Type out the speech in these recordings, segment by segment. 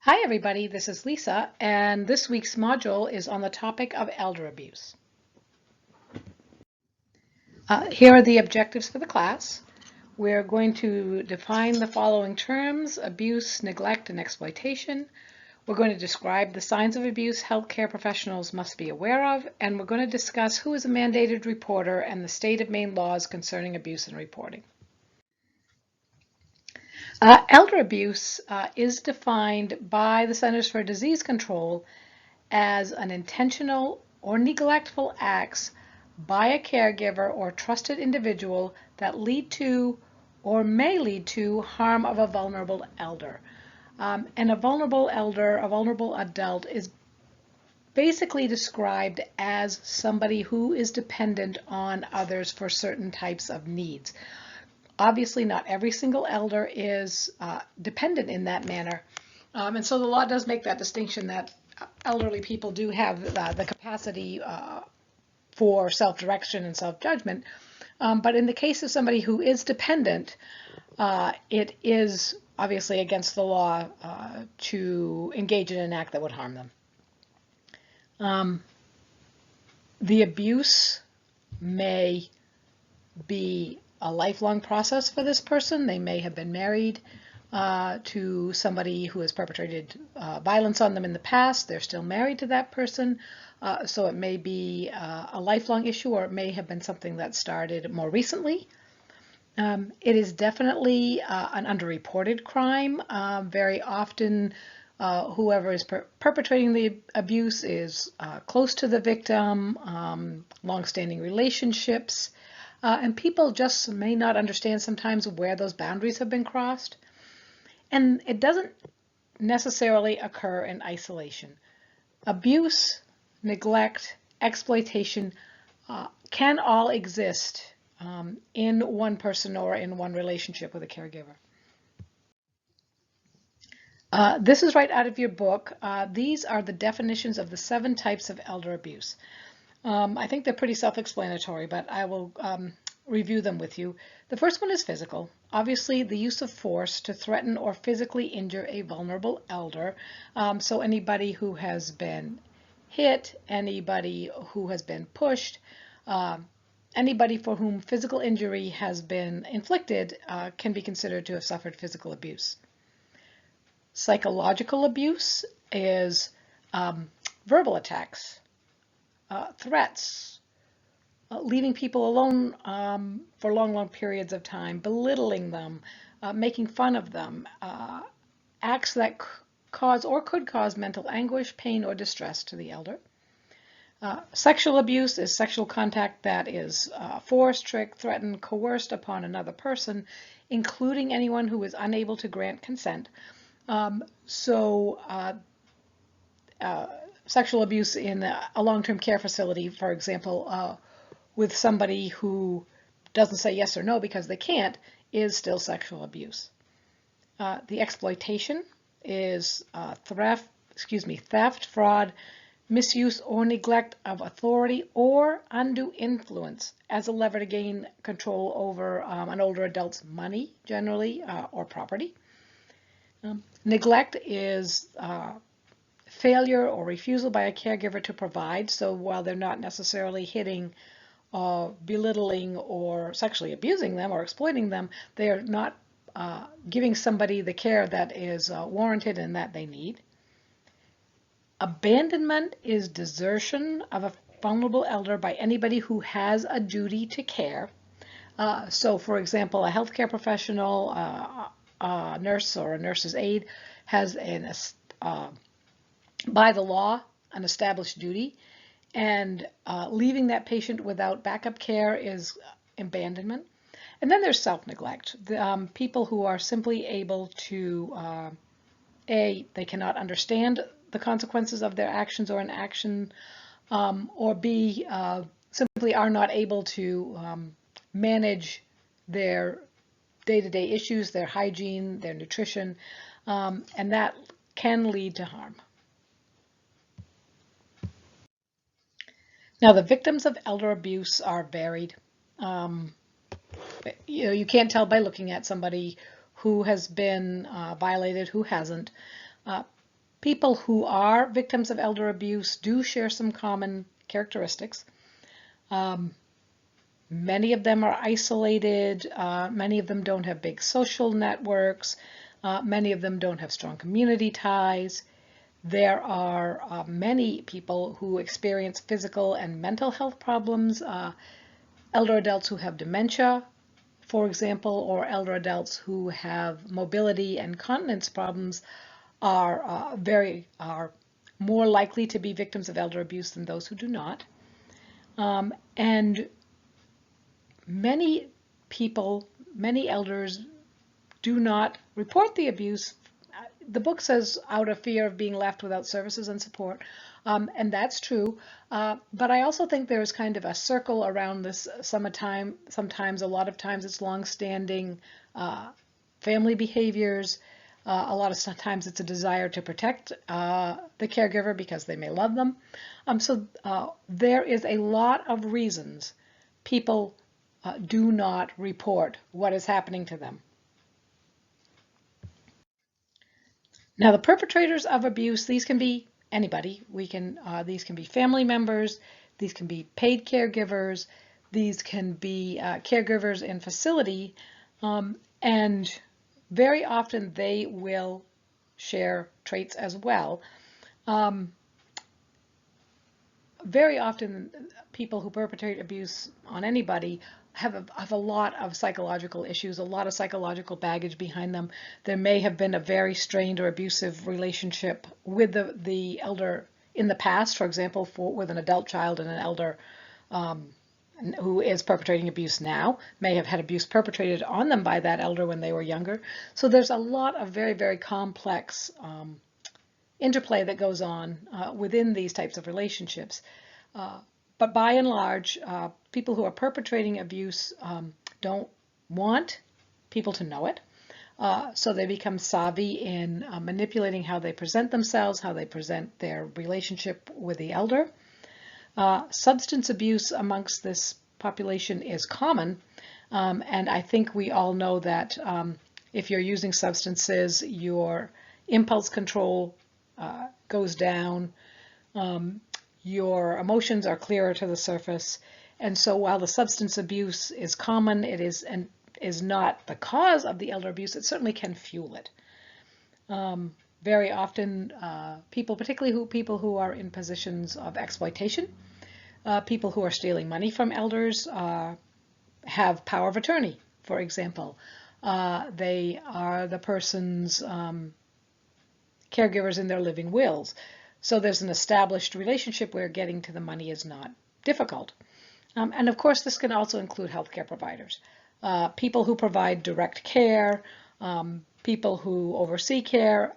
Hi everybody, this is Lisa, and this week's module is on the topic of elder abuse. Here are the objectives for the class. We're going to define the following terms: abuse, neglect, and exploitation. We're going to describe the signs of abuse healthcare professionals must be aware of, and we're going to discuss who is a mandated reporter and the state of Maine laws concerning abuse and reporting. Elder abuse is defined by the Centers for Disease Control as an intentional or neglectful acts by a caregiver or trusted individual that lead to or may lead to harm of a vulnerable elder. And a vulnerable elder, a vulnerable adult, is basically described as somebody who is dependent on others for certain types of needs. Obviously, not every single elder is dependent in that manner. And so the law does make that distinction that elderly people do have the capacity for self-direction and self-judgment. But in the case of somebody who is dependent, it is obviously against the law to engage in an act that would harm them. The abuse may be a lifelong process for this person. They may have been married to somebody who has perpetrated violence on them in the past. They're still married to that person. So it may be a lifelong issue, or it may have been something that started more recently. It is definitely an underreported crime. Very often, whoever is perpetrating the abuse is close to the victim, long-standing relationships, and people just may not understand sometimes where those boundaries have been crossed. And it doesn't necessarily occur in isolation. Abuse, neglect, exploitation can all exist in one person or in one relationship with a caregiver. This is right out of your book. These are the definitions of the 7 types of elder abuse. I think they're pretty self-explanatory, but I will review them with you. The first one is physical. Obviously, the use of force to threaten or physically injure a vulnerable elder. So anybody who has been hit, anybody who has been pushed, anybody for whom physical injury has been inflicted can be considered to have suffered physical abuse. Psychological abuse is verbal attacks, threats, leaving people alone for long periods of time, belittling them, making fun of them, acts that cause or could cause mental anguish, pain, or distress to the elder. Sexual abuse is sexual contact that is forced, tricked, threatened, coerced upon another person, including anyone who is unable to grant consent. Sexual abuse in a long-term care facility, for example, with somebody who doesn't say yes or no because they can't, is still sexual abuse. The exploitation is theft, fraud, misuse or neglect of authority or undue influence as a lever to gain control over an older adult's money, generally, or property. Neglect is failure or refusal by a caregiver to provide. So while they're not necessarily hitting, belittling, or sexually abusing them or exploiting them, they are not giving somebody the care that is warranted and that they need. Abandonment is desertion of a vulnerable elder by anybody who has a duty to care. So, for example, a healthcare professional, a nurse or a nurse's aide has by the law an established duty, and leaving that patient without backup care is abandonment. And then there's self-neglect. People who are simply able to, they cannot understand the consequences of their actions or inaction, or B, simply are not able to manage their day-to-day issues, their hygiene, their nutrition, and that can lead to harm. Now, the victims of elder abuse are varied. You can't tell by looking at somebody who has been violated, who hasn't. People who are victims of elder abuse do share some common characteristics. Many of them are isolated. Many of them don't have big social networks. Many of them don't have strong community ties. There are many people who experience physical and mental health problems. Elder adults who have dementia, for example, or elder adults who have mobility and continence problems are more likely to be victims of elder abuse than those who do not. And many people, many elders do not report the abuse. The book says out of fear of being left without services and support, and that's true. But I also think there's kind of a circle around this. Sometimes, a lot of times, it's long-standing family behaviors. A lot of times, it's a desire to protect the caregiver because they may love them. So there is a lot of reasons people do not report what is happening to them. Now, the perpetrators of abuse, these can be anybody. These can be family members, these can be paid caregivers, these can be caregivers in facility, and very often they will share traits as well. Very often, people who perpetrate abuse on anybody have a lot of psychological issues, a lot of psychological baggage behind them. There may have been a very strained or abusive relationship with the elder in the past, for example, with an adult child and an elder who is perpetrating abuse now, may have had abuse perpetrated on them by that elder when they were younger. So there's a lot of very, very complex interplay that goes on within these types of relationships. But by and large, people who are perpetrating abuse don't want people to know it. So they become savvy in manipulating how they present themselves, how they present their relationship with the elder. Substance abuse amongst this population is common, and I think we all know that if you're using substances, your impulse control goes down, your emotions are clearer to the surface, and so while the substance abuse is common, it is not the cause of the elder abuse. It certainly can fuel it. Very often, particularly people who are in positions of exploitation, people who are stealing money from elders, have power of attorney, for example. They are the person's caregivers in their living wills. So there's an established relationship where getting to the money is not difficult. And of course, this can also include healthcare providers, people who provide direct care, people who oversee care.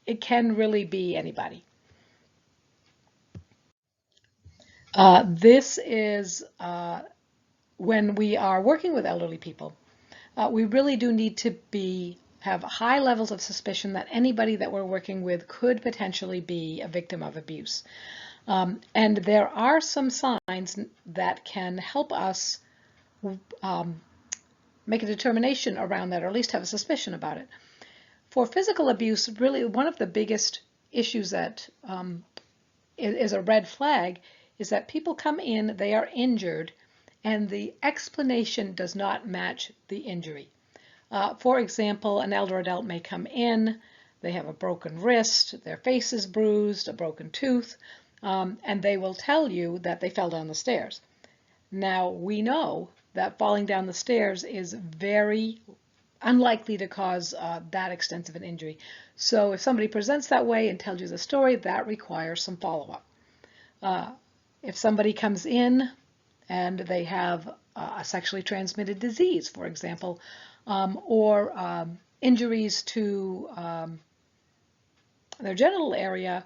It can really be anybody. This is when we are working with elderly people, we really do need to have high levels of suspicion that anybody that we're working with could potentially be a victim of abuse. And there are some signs that can help us make a determination around that, or at least have a suspicion about it. For physical abuse, really one of the biggest issues that is a red flag is that people come in, they are injured, and the explanation does not match the injury. For example, an elder adult may come in, they have a broken wrist, their face is bruised, a broken tooth, and they will tell you that they fell down the stairs. Now, we know that falling down the stairs is very unlikely to cause that extensive an injury. So if somebody presents that way and tells you the story, that requires some follow-up. If somebody comes in and they have a sexually transmitted disease, for example, or injuries to their genital area,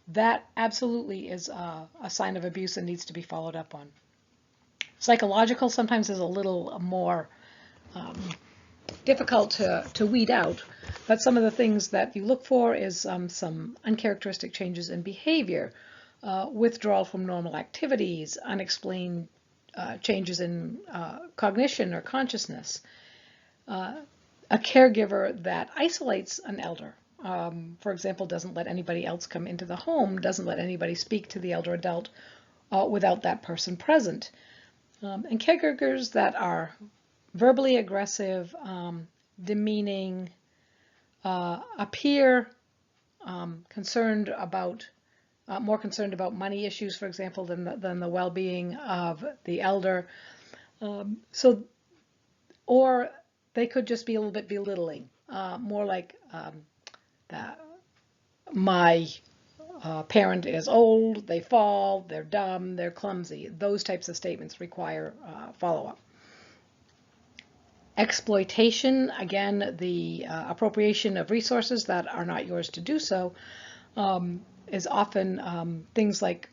that absolutely is a sign of abuse and needs to be followed up on. Psychological sometimes is a little more difficult to weed out, but some of the things that you look for is some uncharacteristic changes in behavior, withdrawal from normal activities, unexplained changes in cognition or consciousness, a caregiver that isolates an elder for example, doesn't let anybody else come into the home, doesn't let anybody speak to the elder adult without that person present. And caregivers that are verbally aggressive, demeaning, appear concerned about more concerned about money issues, for example, than the well-being of the elder. Or they could just be a little bit belittling, more like that my parent is old, they fall, they're dumb, they're clumsy. Those types of statements require follow-up. Exploitation, again, the appropriation of resources that are not yours to do so, is often things like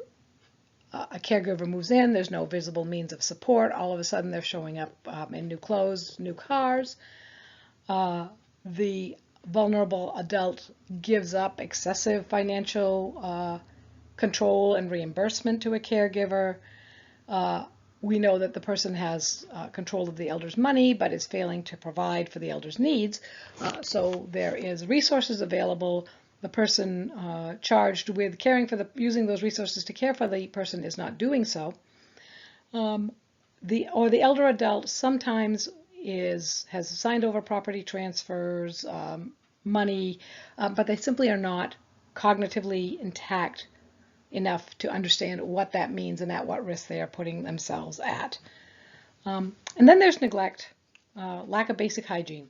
a caregiver moves in, there's no visible means of support, all of a sudden they're showing up in new clothes, new cars. The vulnerable adult gives up excessive financial control and reimbursement to a caregiver. We know that the person has control of the elder's money, but is failing to provide for the elder's needs. So there is resources available. The person charged with caring for using those resources to care for the person is not doing so. The elder adult sometimes has signed over property transfers, money, but they simply are not cognitively intact enough to understand what that means and at what risk they are putting themselves at. And then there's neglect, lack of basic hygiene,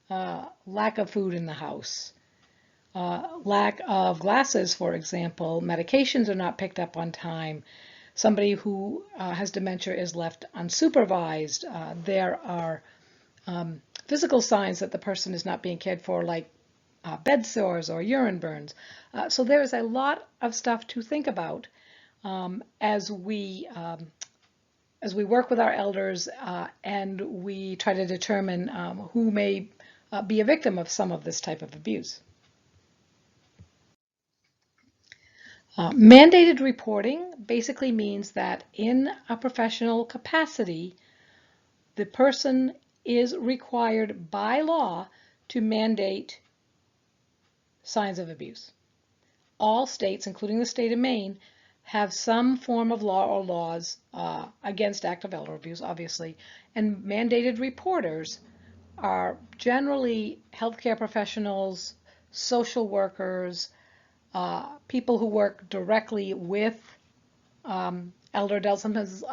lack of food in the house, lack of glasses, for example. Medications are not picked up on time. Somebody who has dementia is left unsupervised. There are physical signs that the person is not being cared for, like bed sores or urine burns. So there is a lot of stuff to think about as we work with our elders and we try to determine who may be a victim of some of this type of abuse. Mandated reporting basically means that in a professional capacity, the person is required by law to mandate signs of abuse. All states, including the state of Maine, have some form of law or laws against active elder abuse, obviously, and mandated reporters are generally healthcare professionals, social workers, people who work directly with elder adults, sometimes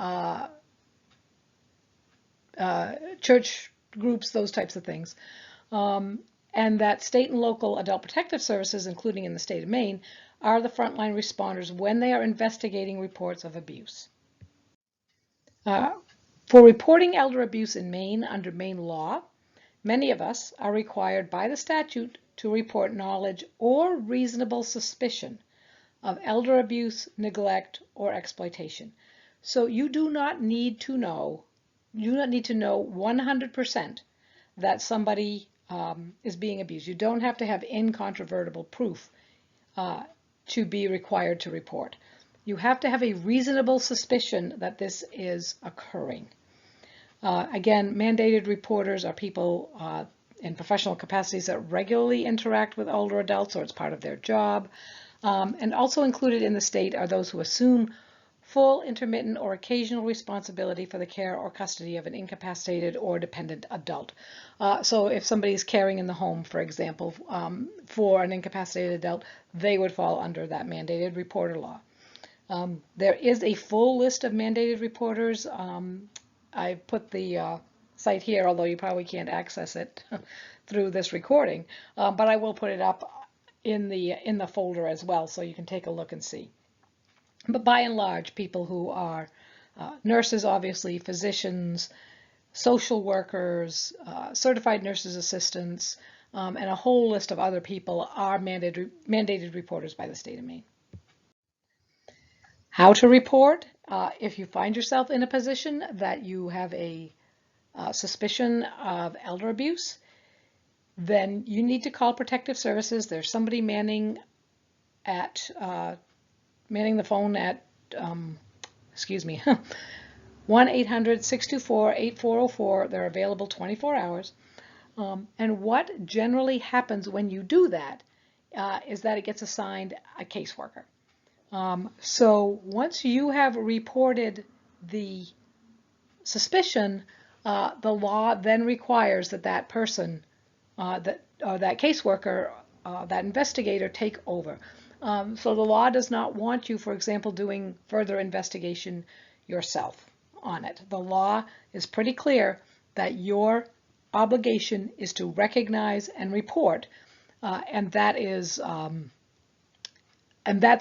church groups, those types of things. And that state and local adult protective services, including in the state of Maine, are the frontline responders when they are investigating reports of abuse. For reporting elder abuse in Maine under Maine law, many of us are required by the statute to report knowledge or reasonable suspicion of elder abuse, neglect, or exploitation. So you do not need to know 100% that somebody is being abused. You don't have to have incontrovertible proof to be required to report. You have to have a reasonable suspicion that this is occurring. Again, mandated reporters are people in professional capacities that regularly interact with older adults, or it's part of their job. And also included in the state are those who assume full, intermittent, or occasional responsibility for the care or custody of an incapacitated or dependent adult. So if somebody is caring in the home, for example, for an incapacitated adult, they would fall under that mandated reporter law. There is a full list of mandated reporters. I put the site here, although you probably can't access it through this recording, but I will put it up in the folder as well, so you can take a look and see. But by and large, people who are nurses, obviously, physicians, social workers, certified nurses assistants, and a whole list of other people are mandated reporters by the state of Maine. How to report? If you find yourself in a position that you have a suspicion of elder abuse, then you need to call Protective Services. There's somebody manning the phone at, 1-800-624-8404. They're available 24 hours. And what generally happens when you do that is that it gets assigned a caseworker. So once you have reported the suspicion, the law then requires that that person, that caseworker, that investigator take over. So the law does not want you, for example, doing further investigation yourself on it. The law is pretty clear that your obligation is to recognize and report, and that's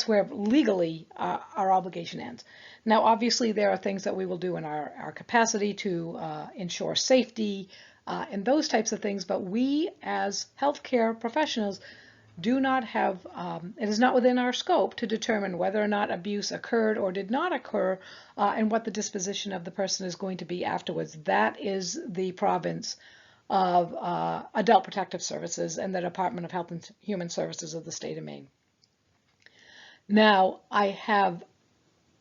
where legally our obligation ends. Now, obviously, there are things that we will do in our capacity to ensure safety and those types of things, but we as healthcare professionals do not have, it is not within our scope to determine whether or not abuse occurred or did not occur, and what the disposition of the person is going to be afterwards. That is the province of Adult Protective Services and the Department of Health and Human Services of the state of Maine. Now, I have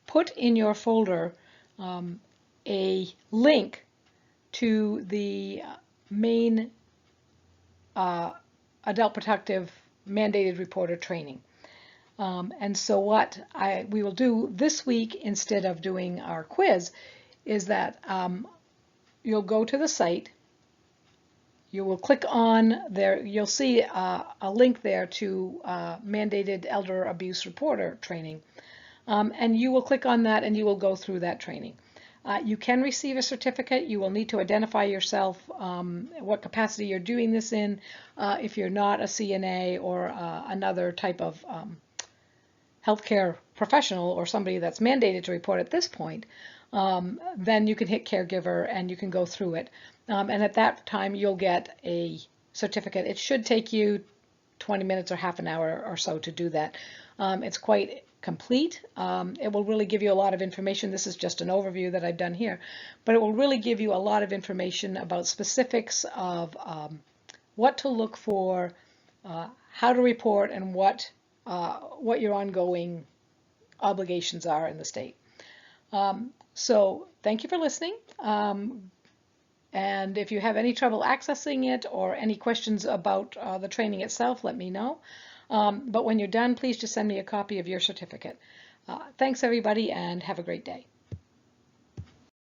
put in your folder a link to the Maine Adult Protective Mandated Reporter Training. And so what we will do this week, instead of doing our quiz, is that you'll go to the site, you will click on there, you'll see a link there to Mandated Elder Abuse Reporter Training. And you will click on that and you will go through that training. You can receive a certificate. You will need to identify yourself, what capacity you're doing this in. If you're not a CNA or another type of healthcare professional or somebody that's mandated to report at this point, then you can hit caregiver and you can go through it. And at that time, you'll get a certificate. It should take you 20 minutes or half an hour or so to do that. It's quite complete. It will really give you a lot of information. This is just an overview that I've done here, but it will really give you a lot of information about specifics of what to look for, how to report, and what your ongoing obligations are in the state. So thank you for listening. And if you have any trouble accessing it or any questions about the training itself, let me know. But when you're done, please just send me a copy of your certificate. Thanks, everybody, and have a great day.